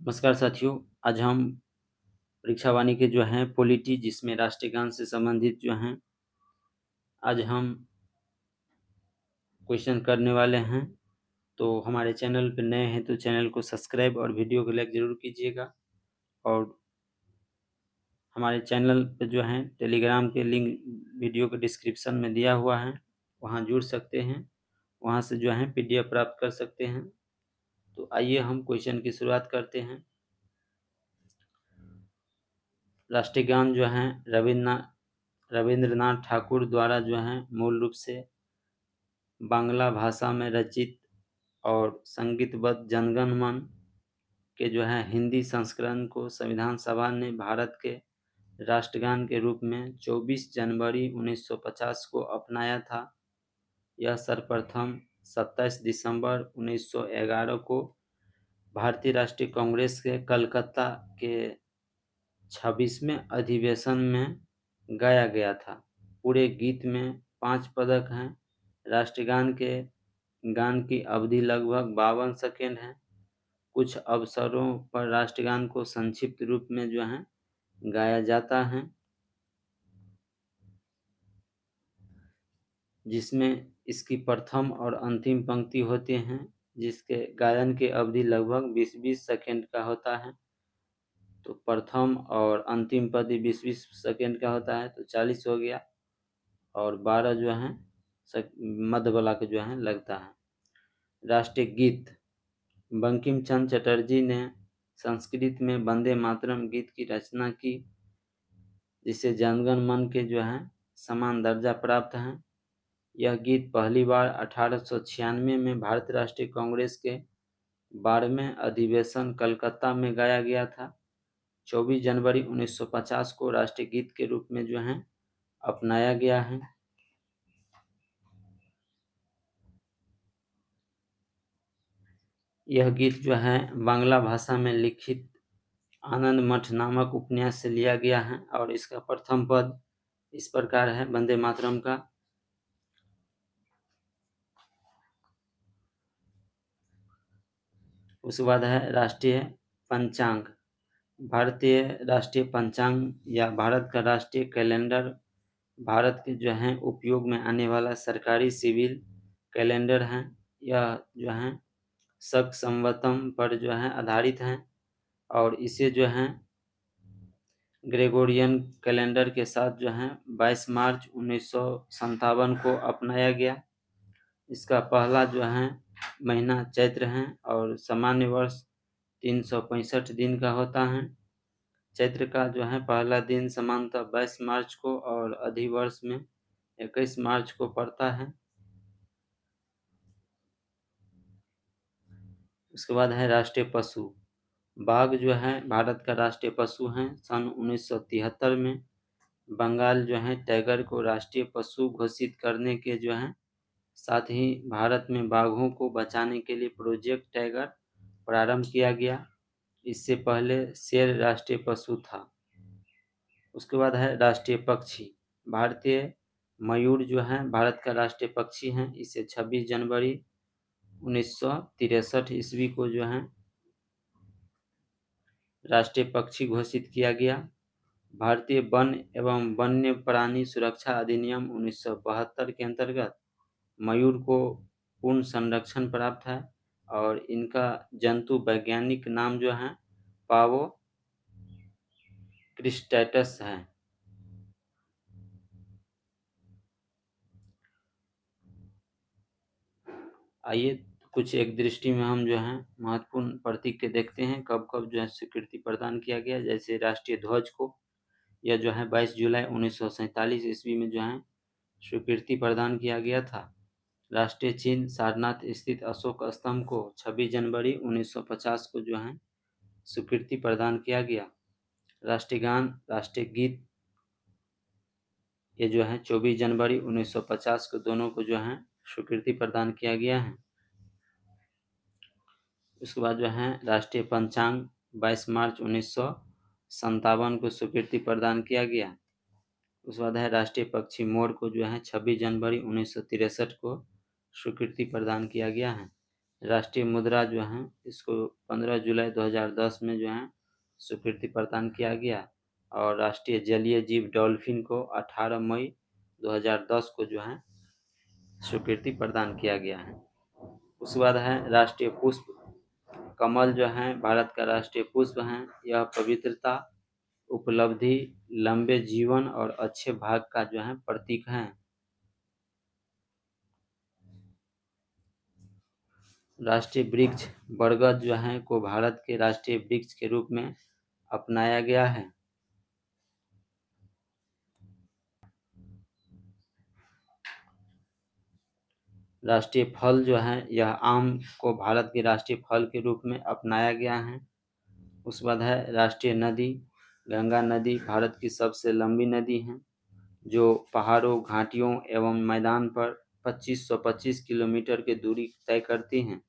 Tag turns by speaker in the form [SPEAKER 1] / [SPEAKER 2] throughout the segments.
[SPEAKER 1] नमस्कार साथियों। आज हम परीक्षा वाणी के जो हैं पॉलिटी जिसमें राष्ट्रीय गान से संबंधित जो हैं आज हम क्वेश्चन करने वाले हैं। तो हमारे चैनल पर नए हैं तो चैनल को सब्सक्राइब और वीडियो को लाइक ज़रूर कीजिएगा। और हमारे चैनल पर जो हैं टेलीग्राम के लिंक वीडियो के डिस्क्रिप्शन में दिया हुआ है, वहाँ जुड़ सकते हैं, वहाँ से जो है PDF प्राप्त कर सकते हैं। तो आइए हम क्वेश्चन की शुरुआत करते हैं। राष्ट्रीय गान जो हैं रविंद्रनाथ ठाकुर द्वारा जो हैं मूल रूप से बांग्ला भाषा में रचित और संगीतबद्ध जनगण मन के जो है हिंदी संस्करण को संविधान सभा ने भारत के राष्ट्रगान के रूप में 24 जनवरी 1950 को अपनाया था। यह सर्वप्रथम 27 दिसंबर 1911 को भारतीय राष्ट्रीय कांग्रेस के कलकत्ता के 26वें अधिवेशन में गाया गया था। पूरे गीत में 5 पदक हैं। राष्ट्रगान के गान की अवधि लगभग 52 सेकेंड है। कुछ अवसरों पर राष्ट्रगान को संक्षिप्त रूप में जो है गाया जाता है, जिसमें इसकी प्रथम और अंतिम पंक्ति होते हैं, जिसके गायन की अवधि लगभग 20-20 सेकेंड का होता है। तो प्रथम और अंतिम पद 20-20 सेकेंड का होता है, तो 40 हो गया, और 12 जो है मध्य वाला के जो है लगता है। राष्ट्रीय गीत बंकिम चंद्र चटर्जी ने संस्कृत में वंदे मातरम गीत की रचना की, जिसे जनगण मन के जो है समान दर्जा प्राप्त है। यह गीत पहली बार 1896 में भारतीय राष्ट्रीय कांग्रेस के 12वें अधिवेशन कलकत्ता में गाया गया था। 24 जनवरी 1950 को राष्ट्रीय गीत के रूप में जो है अपनाया गया है। यह गीत जो है बांग्ला भाषा में लिखित आनंद मठ नामक उपन्यास से लिया गया है, और इसका प्रथम पद इस प्रकार है वंदे मातरम का। उसके बाद है राष्ट्रीय पंचांग। भारतीय राष्ट्रीय पंचांग या भारत का राष्ट्रीय कैलेंडर भारत के जो है उपयोग में आने वाला सरकारी सिविल कैलेंडर है। यह जो है शक संवतम पर जो है आधारित है, और इसे जो है ग्रेगोरियन कैलेंडर के साथ जो है 22 मार्च 1957 को अपनाया गया। इसका पहला जो है महीना चैत्र है, और सामान्य वर्ष 365 दिन का होता है। चैत्र का जो है पहला दिन सामान्यतः 22 मार्च को और अधिवर्ष में 21 मार्च को पड़ता है। उसके बाद है राष्ट्रीय पशु। बाघ जो है भारत का राष्ट्रीय पशु है। सन 1973 में बंगाल जो है टाइगर को राष्ट्रीय पशु घोषित करने के जो है साथ ही भारत में बाघों को बचाने के लिए प्रोजेक्ट टाइगर प्रारंभ किया गया। इससे पहले शेर राष्ट्रीय पशु था। उसके बाद है राष्ट्रीय पक्षी। भारतीय मयूर जो है भारत का राष्ट्रीय पक्षी है। इसे 26 जनवरी 1963 ईस्वी को जो है राष्ट्रीय पक्षी घोषित किया गया। भारतीय वन एवं वन्य प्राणी सुरक्षा अधिनियम 1972 के अंतर्गत मयूर को पूर्ण संरक्षण प्राप्त है, और इनका जंतु वैज्ञानिक नाम जो है पावो क्रिस्टेटस है। आइए कुछ एक दृष्टि में हम जो है महत्वपूर्ण प्रतीक के देखते हैं, कब कब जो है स्वीकृति प्रदान किया गया। जैसे राष्ट्रीय ध्वज को, यह जो है 22 जुलाई 1947 ईस्वी में जो है स्वीकृति प्रदान किया गया था। राष्ट्रीय चिन्ह सारनाथ स्थित अशोक स्तंभ को 26 जनवरी 1950 को जो है स्वीकृति प्रदान किया गया। राष्ट्रीय गान, राष्ट्रीय गीत, ये जो है 24 जनवरी 1950 को दोनों को जो है स्वीकृति प्रदान किया गया है। उसके बाद जो है राष्ट्रीय पंचांग 22 मार्च 1957 को स्वीकृति प्रदान किया गया। उसके बाद है राष्ट्रीय पक्षी मोर को जो है 26 जनवरी 1963 को स्वीकृति प्रदान किया गया है। राष्ट्रीय मुद्रा जो है इसको 15 जुलाई 2010 में जो है स्वीकृति प्रदान किया गया, और राष्ट्रीय जलीय जीव डॉल्फिन को 18 मई 2010 को जो है स्वीकृति प्रदान किया गया है। उसके बाद है राष्ट्रीय पुष्प। कमल जो है भारत का राष्ट्रीय पुष्प है। यह पवित्रता, उपलब्धि, लंबे जीवन और अच्छे भाग्य का जो है प्रतीक है। राष्ट्रीय वृक्ष बरगद जो है को भारत के राष्ट्रीय वृक्ष के रूप में अपनाया गया है। राष्ट्रीय फल जो है यह आम को भारत के राष्ट्रीय फल के रूप में अपनाया गया है। उसके बाद है राष्ट्रीय नदी। गंगा नदी भारत की सबसे लंबी नदी है, जो पहाड़ों, घाटियों एवं मैदान पर 2525 किलोमीटर की दूरी तय करती हैं,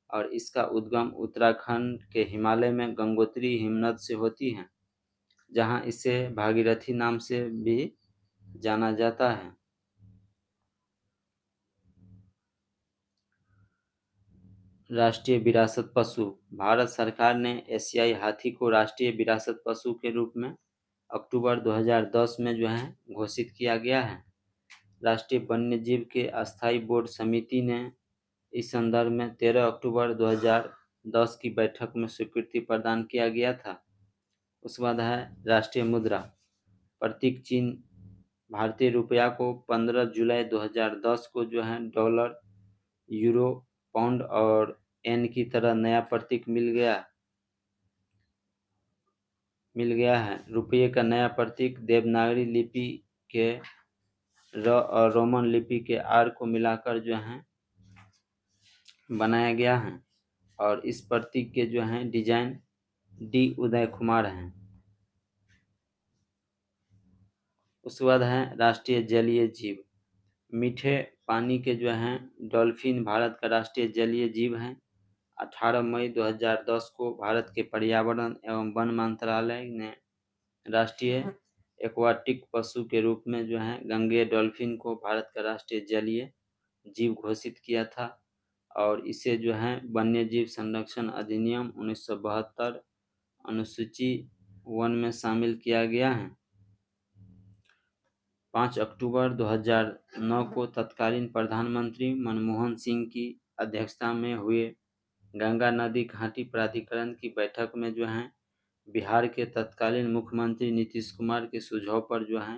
[SPEAKER 1] और इसका उद्गम उत्तराखंड के हिमालय में गंगोत्री हिमनद से होती है, जहां इसे भागीरथी नाम से भी जाना जाता है। राष्ट्रीय विरासत पशु। भारत सरकार ने एशियाई हाथी को राष्ट्रीय विरासत पशु के रूप में अक्टूबर 2010 में जो है घोषित किया गया है। राष्ट्रीय वन्यजीव के अस्थायी बोर्ड समिति ने इस संदर्भ में 13 अक्टूबर 2010 की बैठक में स्वीकृति प्रदान किया गया था। उसके बाद है राष्ट्रीय मुद्रा। प्रतीक चिन्ह। भारतीय रुपया को 15 जुलाई 2010 को जो है डॉलर, यूरो, पाउंड और एन की तरह नया प्रतीक मिल गया है। रुपये का नया प्रतीक देवनागरी लिपि के र और रोमन लिपि के आर को मिलाकर जो है बनाया गया है, और इस प्रतीक के जो है डिजाइन डी उदय कुमार हैं। उसके बाद है राष्ट्रीय जलीय जीव। मीठे पानी के जो हैं डॉल्फिन भारत का राष्ट्रीय जलीय जीव हैं। 18 मई 2010 को भारत के पर्यावरण एवं वन मंत्रालय ने राष्ट्रीय एक्वाटिक पशु के रूप में जो है गंगेय डॉल्फिन को भारत का राष्ट्रीय जलीय जीव घोषित किया था, और इसे जो है वन्यजीव संरक्षण अधिनियम 1972 अनुसूची 1 में शामिल किया गया है। 5 अक्टूबर 2009 को तत्कालीन प्रधानमंत्री मनमोहन सिंह की अध्यक्षता में हुए गंगा नदी घाटी प्राधिकरण की बैठक में जो है बिहार के तत्कालीन मुख्यमंत्री नीतीश कुमार के सुझाव पर जो है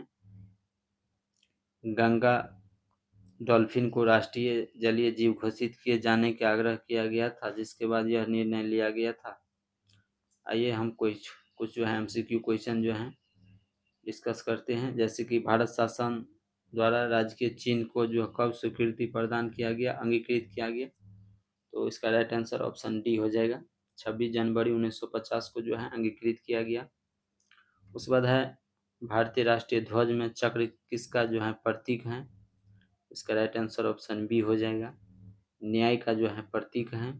[SPEAKER 1] गंगा डॉल्फिन को राष्ट्रीय जलीय जीव घोषित किए जाने का आग्रह किया गया था, जिसके बाद यह निर्णय लिया गया था। आइए हम कुछ जो है एमसीक्यू क्वेश्चन जो हैं डिस्कस करते हैं। जैसे कि भारत शासन द्वारा राज्य के चिन्ह को जो कब स्वीकृति प्रदान किया गया, अंगीकृत किया गया, तो इसका राइट आंसर ऑप्शन डी हो जाएगा। 26 जनवरी 1950 को जो है अंगीकृत किया गया। उसके बाद है भारतीय राष्ट्रीय ध्वज में चक्र किसका जो है प्रतीक है, इसका राइट आंसर ऑप्शन बी हो जाएगा। न्याय का जो है प्रतीक है।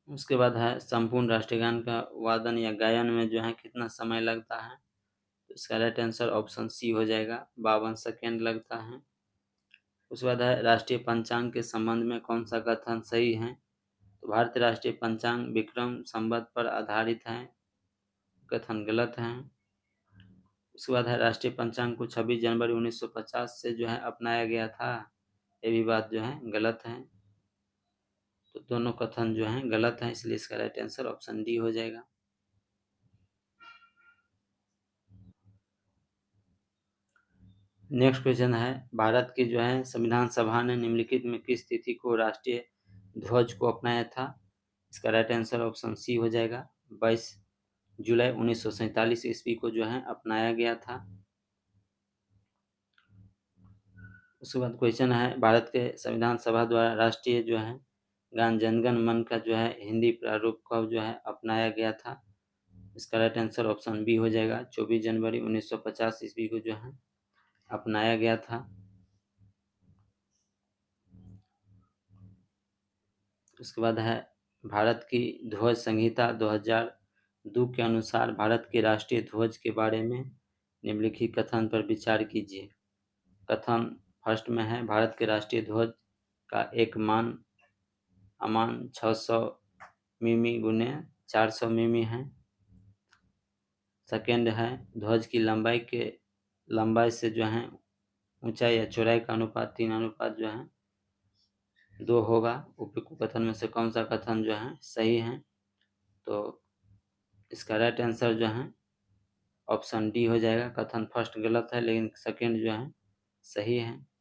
[SPEAKER 1] उसके बाद है संपूर्ण राष्ट्रीय गान का वादन या गायन में जो है कितना समय लगता है, तो इसका राइट आंसर ऑप्शन सी हो जाएगा, 52 सेकेंड लगता है। उसके बाद है राष्ट्रीय पंचांग के संबंध में कौन सा कथन सही है, तो भारतीय राष्ट्रीय पंचांग विक्रम संवत पर आधारित है, कथन गलत है। उसके बाद है राष्ट्रीय पंचांग को 26 जनवरी 1950 से जो है अपनाया गया था, ये भी बात जो है गलत है। तो दोनों कथन जो हैं गलत हैं, इसलिए इसका राइट आंसर ऑप्शन डी हो जाएगा। नेक्स्ट क्वेश्चन है भारत की जो है संविधान सभा ने निम्नलिखित में किस तिथि को राष्ट्रीय ध्वज को अपनाया था, इसका राइट आंसर ऑप्शन सी हो जाएगा। 22 जुलाई 1947 ईस्वी को जो है अपनाया गया था। उसके बाद क्वेश्चन है भारत के संविधान सभा द्वारा राष्ट्रीय जो है गान जनगण मन का जो है हिंदी प्रारूप कब जो है अपनाया गया था, इसका राइट आंसर ऑप्शन बी हो जाएगा। 24 जनवरी 1950 ईस्वी को जो है अपनाया गया था। उसके बाद है भारत की ध्वज संहिता 2002 के अनुसार भारत के राष्ट्रीय ध्वज के बारे में निम्नलिखित कथन पर विचार कीजिए। कथन फर्स्ट में है भारत के राष्ट्रीय ध्वज का एक अमान 600 मिमी गुने 400 मिमी है। सेकेंड है ध्वज की लंबाई से जो है ऊंचाई या चौड़ाई का अनुपात 3 जो है 2 होगा। उपयुक्त कथन में से कौन सा कथन जो है सही है? तो इसका राइट आंसर जो है ऑप्शन डी हो जाएगा। कथन फर्स्ट गलत है लेकिन सेकेंड जो है सही है।